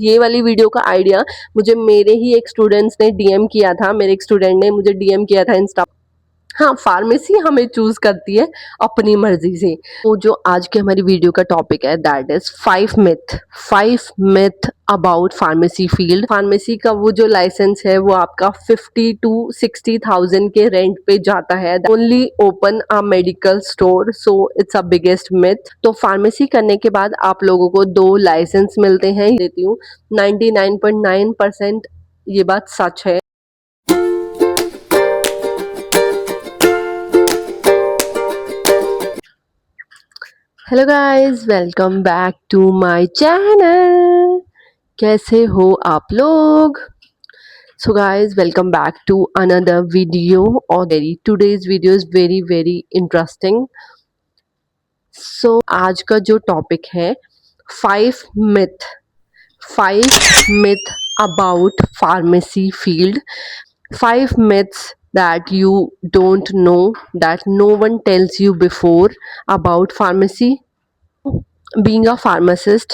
ये वाली वीडियो का आइडिया मुझे मेरे ही एक स्टूडेंट्स ने डीएम किया था, मेरे एक स्टूडेंट ने मुझे डीएम किया था इंस्टा। हाँ, फार्मेसी हमें चूज करती है अपनी मर्जी से। तो जो आज की हमारी वीडियो का टॉपिक है that is 5 myth about pharmacy field. Pharmacy का वो जो लाइसेंस है वो आपका 50 to 60,000 के रेंट पे जाता है। Only open a medical store, so it's a biggest myth. तो फार्मेसी करने के बाद आप लोगों को 2 लाइसेंस मिलते हैं, देती हूँ 99.9% ये बात सच है। Hello guys, welcome back to my channel. कैसे हो आप लोग? So guys, welcome back to another video और today's video is very very interesting. So आज का जो टॉपिक है 5 myth about pharmacy field. 5 myths that you don't know, that no one tells you before about pharmacy. Being a pharmacist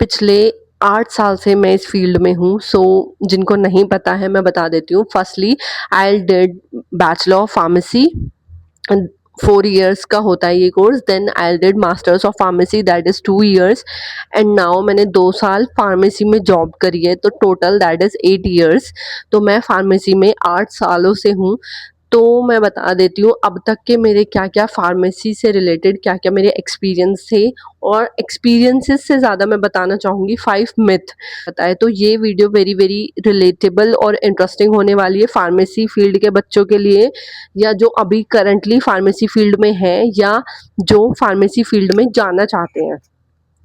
पिछले 8 साल से मैं इस फील्ड में हूँ। सो जिनको नहीं पता है मैं बता देती हूँ। Firstly I did bachelor of pharmacy, 4 years का होता है ये कोर्स। Then I did masters of pharmacy that is 2 years and now मैंने 2 साल फार्मेसी में जॉब करी है, तो टोटल दैट इज 8 years। तो मैं फार्मेसी में 8 सालों से हूँ। तो मैं बता देती हूँ अब तक के मेरे क्या क्या फार्मेसी से रिलेटेड क्या क्या मेरे एक्सपीरियंस थे, और एक्सपीरियंसेस से ज़्यादा मैं बताना चाहूँगी 5 मिथ बताए। तो ये वीडियो वेरी वेरी रिलेटेबल और इंटरेस्टिंग होने वाली है फार्मेसी फील्ड के बच्चों के लिए, या जो अभी करंटली फार्मेसी फील्ड में है या जो फार्मेसी फील्ड में जाना चाहते हैं।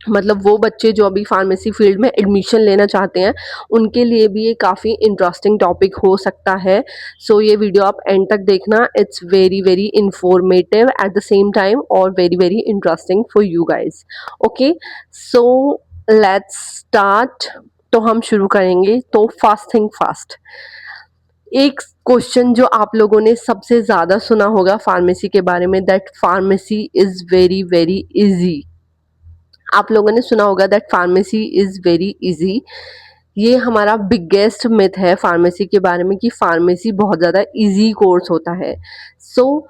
मतलब वो बच्चे जो अभी फार्मेसी फील्ड में एडमिशन लेना चाहते हैं उनके लिए भी ये काफ़ी इंटरेस्टिंग टॉपिक हो सकता है। सो ये वीडियो आप एंड तक देखना, it's very very informative at the same time और very very interesting for you guys. Okay, so let's start. तो हम शुरू करेंगे। तो फास्ट थिंग फास्ट, एक क्वेश्चन जो आप लोगों ने सबसे ज़्यादा सुना होगा फार्मेसी के बारे में, that pharmacy is very very easy. आप लोगों ने सुना होगा that pharmacy is very easy. ये हमारा बिगेस्ट मिथ है फार्मेसी के बारे में कि फार्मेसी बहुत ज़्यादा इजी कोर्स होता है। सो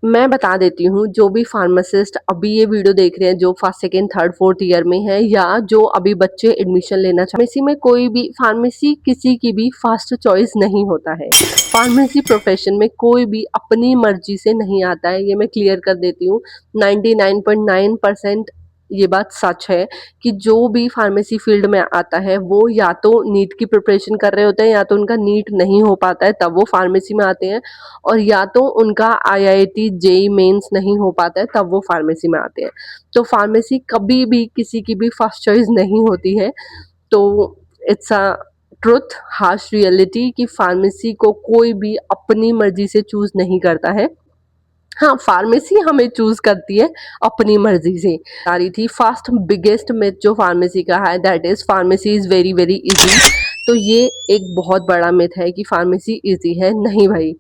मैं बता देती हूँ, जो भी फार्मासिस्ट अभी ये वीडियो देख रहे हैं, जो first second third fourth year में है या जो अभी बच्चे एडमिशन लेना चाहते हैं, फार्मेसी में कोई भी फार्मेसी किसी की भी फर्स्ट चॉइस नहीं होता है। फार्मेसी प्रोफेशन में कोई भी अपनी मर्जी से नहीं आता है, ये मैं क्लियर कर देती हूँ। 99.9% ये बात सच है कि जो भी फार्मेसी फील्ड में आता है वो या तो नीट की प्रिपरेशन कर रहे होते हैं, या तो उनका नीट नहीं हो पाता है तब वो फार्मेसी में आते हैं, और या तो उनका आईआईटी जेई मेंस नहीं हो पाता है तब वो फार्मेसी में आते हैं। तो फार्मेसी कभी भी किसी की भी फर्स्ट चॉइस नहीं होती है। तो it's a truth, harsh reality कि फार्मेसी को कोई भी अपनी मर्जी से चूज नहीं करता है। हाँ, फार्मेसी हमें चूज करती है अपनी मर्जी से। आ रही थी फर्स्ट बिगेस्ट मिथ जो फार्मेसी का है that is pharmacy is very very easy. तो ये एक बहुत बड़ा मिथ है कि फार्मेसी इजी है। नहीं भाई,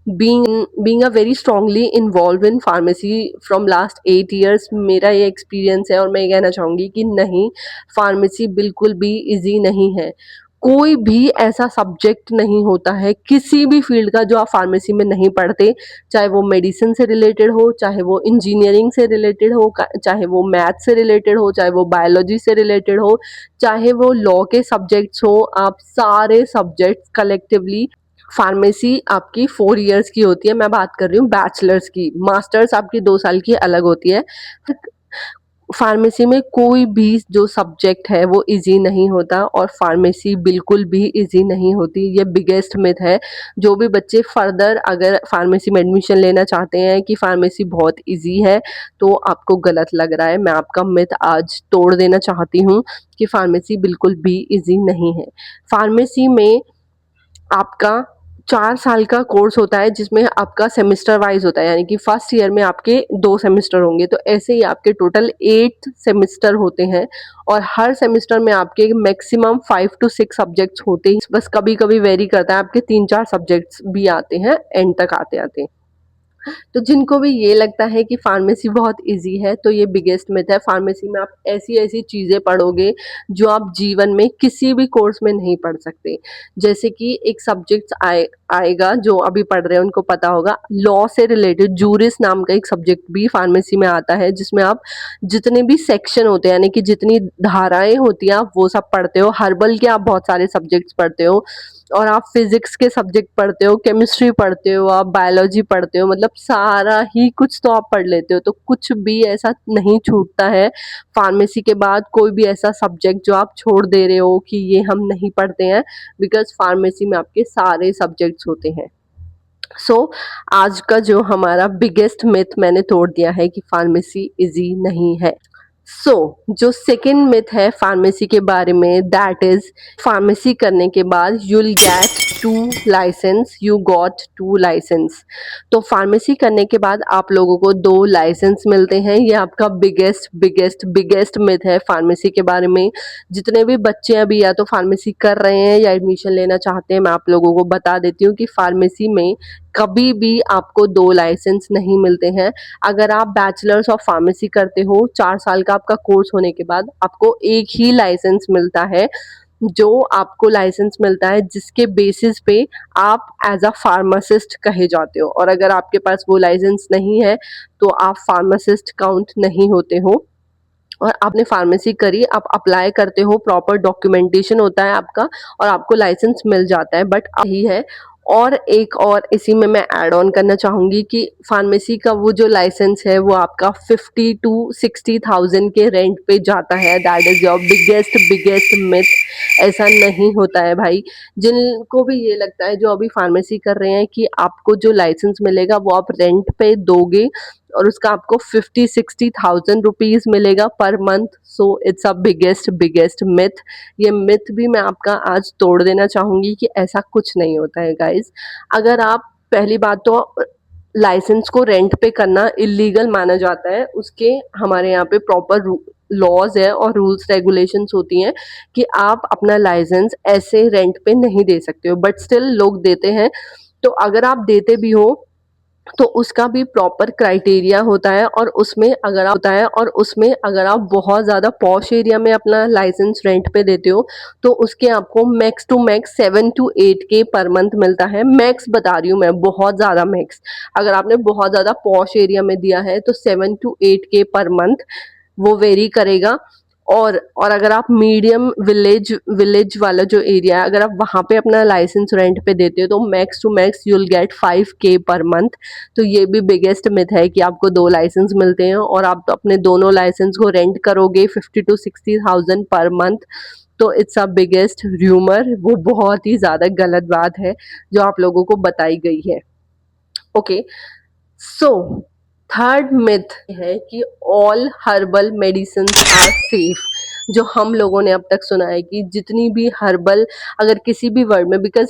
being a very strongly involved in pharmacy from last 8 years, मेरा ये एक्सपीरियंस है और मैं ये कहना चाहूँगी कि नहीं, फार्मेसी बिल्कुल भी इजी नहीं है। कोई भी ऐसा सब्जेक्ट नहीं होता है किसी भी फील्ड का जो आप फार्मेसी में नहीं पढ़ते, चाहे वो मेडिसिन से रिलेटेड हो, चाहे वो इंजीनियरिंग से रिलेटेड हो, चाहे वो मैथ से रिलेटेड हो, चाहे वो बायोलॉजी से रिलेटेड हो, चाहे वो लॉ के सब्जेक्ट्स हो, आप सारे सब्जेक्ट्स कलेक्टिवली, फार्मेसी आपकी 4 years की होती है। मैं बात कर रही हूँ बैचलर्स की, मास्टर्स आपकी 2 साल की अलग होती है। फार्मेसी में कोई भी जो सब्जेक्ट है वो इजी नहीं होता, और फार्मेसी बिल्कुल भी इजी नहीं होती। ये बिगेस्ट मिथ है। जो भी बच्चे फर्दर अगर फार्मेसी में एडमिशन लेना चाहते हैं कि फार्मेसी बहुत इजी है, तो आपको गलत लग रहा है। मैं आपका मिथ आज तोड़ देना चाहती हूँ कि फार्मेसी बिल्कुल भी इजी नहीं है। फार्मेसी में आपका 4 साल का कोर्स होता है जिसमें आपका सेमेस्टर वाइज होता है, यानी कि फर्स्ट ईयर में आपके 2 सेमेस्टर होंगे, तो ऐसे ही आपके टोटल 8 सेमेस्टर होते हैं, और हर सेमेस्टर में आपके मैक्सिमम 5 to 6 सब्जेक्ट्स होते हैं। बस कभी कभी वेरी करता है, आपके 3-4 सब्जेक्ट्स भी आते हैं एंड तक आते आते। तो जिनको भी ये लगता है कि फार्मेसी बहुत इजी है, तो ये बिगेस्ट मिथ है। फार्मेसी में आप ऐसी ऐसी चीजें पढ़ोगे जो आप जीवन में किसी भी कोर्स में नहीं पढ़ सकते। जैसे कि एक सब्जेक्ट आएगा, जो अभी पढ़ रहे हैं उनको पता होगा, लॉ से रिलेटेड जूरिस नाम का एक सब्जेक्ट भी फार्मेसी में आता है, जिसमें आप जितने भी सेक्शन होते हैं, यानी कि जितनी धाराएं होती हैं, आप वो सब पढ़ते हो। हर्बल के आप बहुत सारे सब्जेक्ट्स पढ़ते हो, और आप फिजिक्स के सब्जेक्ट पढ़ते हो, केमिस्ट्री पढ़ते हो, आप बायोलॉजी पढ़ते हो, मतलब सारा ही कुछ तो आप पढ़ लेते हो। तो कुछ भी ऐसा नहीं छूटता है फार्मेसी के बाद, कोई भी ऐसा सब्जेक्ट जो आप छोड़ दे रहे हो कि ये हम नहीं पढ़ते हैं, बिकॉज फार्मेसी में आपके सारे सब्जेक्ट्स होते हैं। आज का जो हमारा बिगेस्ट मिथ मैंने तोड़ दिया है कि फार्मेसी इजी नहीं है। जो सेकंड मिथ है फार्मेसी के बारे में, दैट इज फार्मेसी करने के बाद you'll get to licence, you got to licence. तो फार्मेसी करने के बाद आप लोगों को 2 लाइसेंस मिलते हैं। ये आपका बिगेस्ट बिगेस्ट बिगेस्ट मिथ है फार्मेसी के बारे में। जितने भी बच्चे अभी या तो फार्मेसी कर रहे हैं या एडमिशन लेना चाहते हैं, मैं आप लोगों को बता देती हूँ कि फार्मेसी में कभी भी आपको 2 लाइसेंस नहीं मिलते हैं। अगर आप बैचलर्स ऑफ फार्मेसी करते हो, 4 साल का आपका कोर्स होने के बाद आपको एक ही लाइसेंस मिलता है, जो आपको लाइसेंस मिलता है जिसके बेसिस पे आप एज अ फार्मासिस्ट कहे जाते हो। और अगर आपके पास वो लाइसेंस नहीं है तो आप फार्मासिस्ट काउंट नहीं होते हो। और आपने फार्मेसी करी, आप अप्लाई करते हो, प्रॉपर डॉक्यूमेंटेशन होता है आपका, और आपको लाइसेंस मिल जाता है। बट यही है। और एक और इसी में मैं ऐड ऑन करना चाहूंगी कि फार्मेसी का वो जो लाइसेंस है वो आपका 50 to 60,000 के रेंट पे जाता है। That is your biggest biggest myth. ऐसा नहीं होता है भाई। जिनको भी ये लगता है, जो अभी फार्मेसी कर रहे हैं, कि आपको जो लाइसेंस मिलेगा वो आप रेंट पे दोगे और उसका आपको 50-60,000 रुपीज मिलेगा per month. So it's a biggest biggest myth. ये मिथ भी मैं आपका आज तोड़ देना चाहूंगी कि ऐसा कुछ नहीं होता है गाइज। अगर आप, पहली बात तो लाइसेंस को रेंट पे करना इलीगल माना जाता है। उसके हमारे यहाँ पे प्रॉपर लॉज है और रूल्स रेगुलेशंस होती हैं कि आप अपना लाइसेंस ऐसे रेंट पे नहीं दे सकते हो, बट स्टिल लोग देते हैं। तो अगर आप देते भी हो तो उसका भी प्रॉपर क्राइटेरिया होता है, और उसमें अगर आप बहुत ज़्यादा पॉश एरिया में अपना लाइसेंस रेंट पे देते हो तो उसके आपको मैक्स टू मैक्स 7 to 8 के पर मंथ मिलता है। मैक्स बता रही हूँ मैं, बहुत ज़्यादा मैक्स। अगर आपने बहुत ज़्यादा पॉश एरिया में दिया है तो 7 to 8 के पर मंथ वो वेरी करेगा। और अगर आप मीडियम विलेज विलेज वाला जो एरिया है, अगर आप वहाँ पे अपना लाइसेंस रेंट पे देते हो तो max to max you'll get 5K per month. तो ये भी बिगेस्ट मिथ है कि आपको 2 लाइसेंस मिलते हैं और आप तो अपने दोनों लाइसेंस को रेंट करोगे 50 to 60,000 पर मंथ। तो इट्स अ बिगेस्ट र्यूमर। वो बहुत ही ज्यादा गलत बात है जो आप लोगों को बताई गई है। ओके, सो थर्ड मिथ है कि all herbal medicine are safe. जो हम लोगों ने अब तक सुना है कि जितनी भी हर्बल, अगर किसी भी वर्ड में, बिकॉज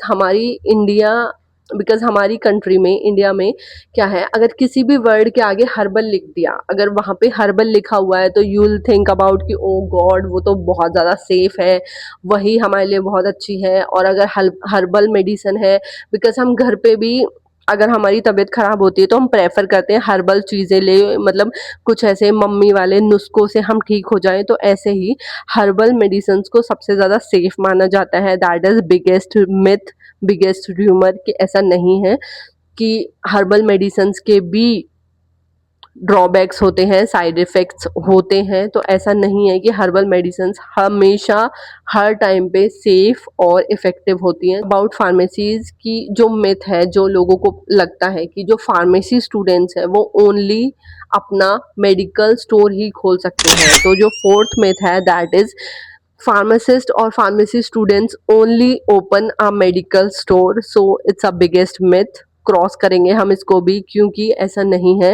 हमारी कंट्री में, इंडिया में क्या है, अगर किसी भी वर्ड के आगे हर्बल लिख दिया, अगर वहां पे हर्बल लिखा हुआ है, तो यू विल थिंक अबाउट कि ओ गॉड, वो तो बहुत ज्यादा सेफ है, वही हमारे लिए बहुत अच्छी है। और अगर हर्बल मेडिसिन है, बिकॉज हम घर पे भी अगर हमारी तबीयत खराब होती है तो हम प्रेफर करते हैं हर्बल चीजें ले, मतलब कुछ ऐसे मम्मी वाले नुस्खों से हम ठीक हो जाएं। तो ऐसे ही हर्बल मेडिसिन को सबसे ज्यादा सेफ माना जाता है। That is biggest myth, biggest rumour कि ऐसा नहीं है, कि हर्बल मेडिसिन के भी ड्रॉबैक्स होते हैं, साइड इफेक्ट्स होते हैं। तो ऐसा नहीं है कि हर्बल मेडिसिन हमेशा हर टाइम पे सेफ और इफेक्टिव होती हैं। अबाउट फार्मेसीज की जो मिथ है, जो लोगों को लगता है कि जो फार्मेसी स्टूडेंट्स है वो ओनली अपना मेडिकल स्टोर ही खोल सकते हैं। तो जो फोर्थ मिथ है, दैट इज फार्मासिस्ट और pharmacy students only open a medical store. So it's a biggest myth. Cross करेंगे हम इसको भी, क्योंकि ऐसा नहीं है।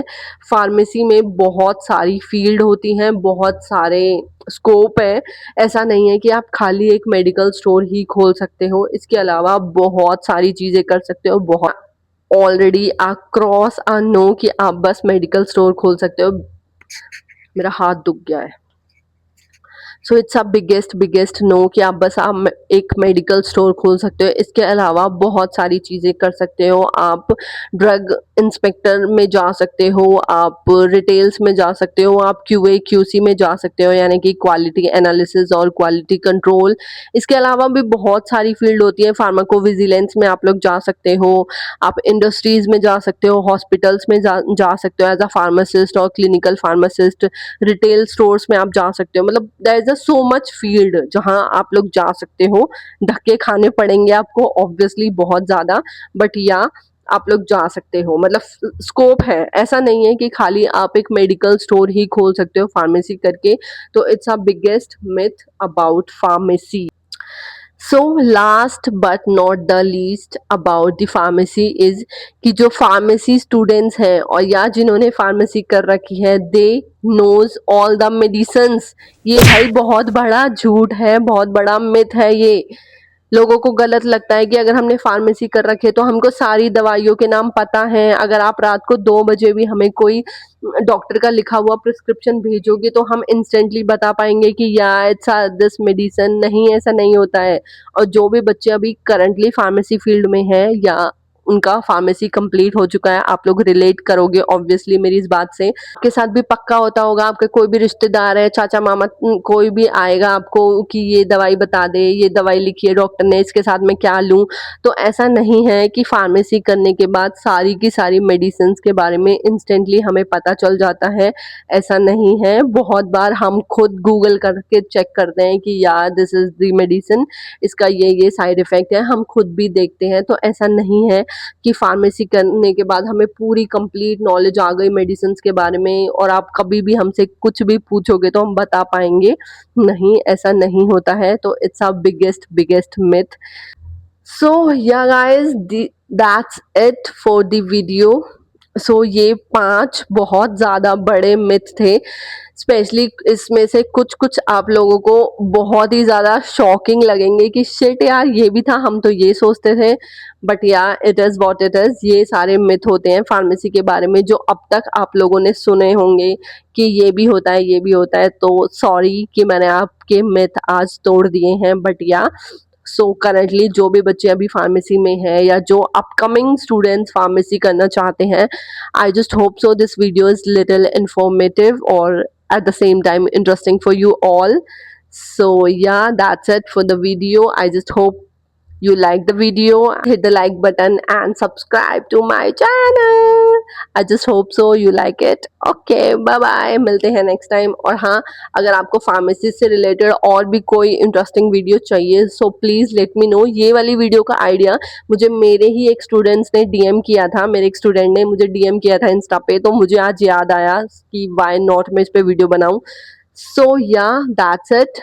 फार्मेसी में बहुत सारी फील्ड होती हैं, बहुत सारे स्कोप है। ऐसा नहीं है कि आप खाली एक मेडिकल स्टोर ही खोल सकते हो, इसके अलावा बहुत सारी चीजें कर सकते हो। बहुत ऑलरेडी क्रॉस नो कि आप बस मेडिकल स्टोर खोल सकते हो। मेरा हाथ दुख गया है। So it's a biggest biggest no कि आप बस आप एक मेडिकल स्टोर खोल सकते हो। इसके अलावा बहुत सारी चीज़ें कर सकते हो। आप ड्रग इंस्पेक्टर में जा सकते हो, आप रिटेल्स में जा सकते हो, आप क्यूए क्यूसी में जा सकते हो, यानी कि क्वालिटी एनालिसिस और क्वालिटी कंट्रोल। इसके अलावा भी बहुत सारी फील्ड होती है। फार्माकोविजिलेंस में आप लोग जा सकते हो, आप इंडस्ट्रीज में जा सकते हो, हॉस्पिटल्स में जा सकते हो एज अ फार्मासिस्ट और क्लिनिकल फार्मासिस्ट। रिटेल स्टोर्स में आप जा सकते हो। मतलब there is a so much field जहां आप लोग जा सकते हो। धक्के खाने पड़ेंगे आपको ऑब्वियसली बहुत ज़्यादा, बट या आप लोग जा सकते हो। मतलब स्कोप है, ऐसा नहीं है कि खाली आप एक मेडिकल स्टोर ही खोल सकते हो फार्मेसी करके। तो it's a biggest myth about pharmacy. So last but not the least about the pharmacy is कि जो फार्मेसी स्टूडेंट्स हैं और या जिन्होंने फार्मेसी कर रखी है, they knows all the medicines. ये भाई बहुत बड़ा झूठ है, बहुत बड़ा मिथ है ये। लोगों को गलत लगता है कि अगर हमने फार्मेसी कर रखी है तो हमको सारी दवाइयों के नाम पता हैं। अगर आप रात को 2 बजे भी हमें कोई डॉक्टर का लिखा हुआ प्रिस्क्रिप्शन भेजोगे तो हम इंस्टेंटली बता पाएंगे कि या इट्स दिस मेडिसिन। नहीं, ऐसा नहीं होता है। और जो भी बच्चे अभी करंटली फार्मेसी फील्ड में हैं या उनका फार्मेसी कंप्लीट हो चुका है, आप लोग रिलेट करोगे ऑब्वियसली मेरी इस बात से। आपके साथ भी पक्का होता होगा, आपके कोई भी रिश्तेदार है, चाचा मामा, कोई भी आएगा आपको कि ये दवाई बता दे, ये दवाई लिखी है डॉक्टर ने, इसके साथ मैं क्या लूं। तो ऐसा नहीं है कि फार्मेसी करने के बाद सारी की सारी मेडिसिन के बारे में इंस्टेंटली हमें पता चल जाता है। ऐसा नहीं है। बहुत बार हम खुद गूगल करके चेक करते हैं कि यार दिस इज द मेडिसिन, इसका ये साइड इफेक्ट है, हम खुद भी देखते हैं। तो ऐसा नहीं है कि फार्मेसी करने के बाद हमें पूरी कंप्लीट नॉलेज आ गई मेडिसिन के बारे में और आप कभी भी हमसे कुछ भी पूछोगे तो हम बता पाएंगे। नहीं, ऐसा नहीं होता है। तो it's a biggest biggest myth. So yeah guys, that's it for the video. So ये 5 बहुत ज़्यादा बड़े मिथ थे। स्पेशली इसमें से कुछ कुछ आप लोगों को बहुत ही ज़्यादा शॉकिंग लगेंगे कि शिट यार ये भी था, हम तो ये सोचते थे। बट या it is what it is. ये सारे मिथ होते हैं फार्मेसी के बारे में जो अब तक आप लोगों ने सुने होंगे कि ये भी होता है, ये भी होता है। तो सॉरी कि मैंने आपके मिथ आज तोड़ दिए हैं। बट या सो करंटली जो भी बच्चे अभी फार्मेसी में हैं या जो अपकमिंग स्टूडेंट्स फार्मेसी करना चाहते हैं, I just hope so this video is little informative और at the same time interesting for you all. So yeah, that's it for the video. I just hope you like the video. Hit the like button and subscribe to my channel. I just hope so you like it. Okay, bye bye, मिलते हैं next time. और हाँ, अगर आपको pharmacy से related और भी कोई इंटरेस्टिंग वीडियो चाहिए so please let me know. ये वाली वीडियो का आइडिया मुझे मेरे ही एक स्टूडेंट्स ने डीएम किया था। मेरे एक स्टूडेंट ने मुझे डीएम किया था इंस्टा पे, तो मुझे आज याद आया कि वाई नॉट मैं इस पे वीडियो बनाऊँ। सो या दैट्स इट।